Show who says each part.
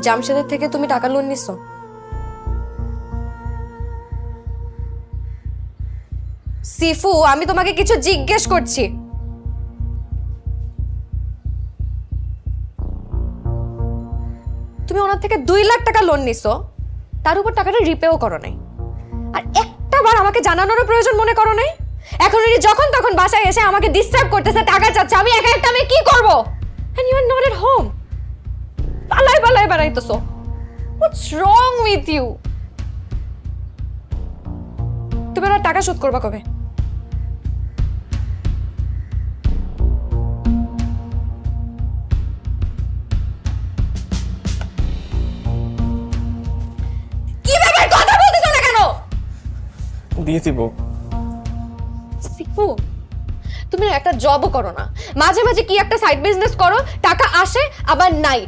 Speaker 1: জামশেদের থেকে তুমি টাকা লোন নিছো? সিফু, আমি তোমাকে কিছু জিজ্ঞেস করছি। তুমি ওনার থেকে 2 লাখ টাকা লোন নিছো, তার উপর টাকাটা রিপেও করো নাই, আর একটা বার আমাকে জানানোর প্রয়োজন মনে করো নাই? এখন উনি যখন তখন বাসায় এসে আমাকে ডিস্টার্ব করতেছে, টাকা চাচ্ছে, আমি একা একটা আমি কি করব? And you are not at home. পালায় পালায় বেড়াইতেছো। হোয়াটস রং উইথ ইউ? তুমি ওনার টাকা শোধ করবা কবে? কি ব্যাপার, কথা বলতেছো না কেন?
Speaker 2: দিয়ে দিব।
Speaker 1: সিফু, তুমি না একটা জবও করো না, মাঝে মাঝে কি একটা সাইড বিজনেস করো, টাকা আসে আবার নাই।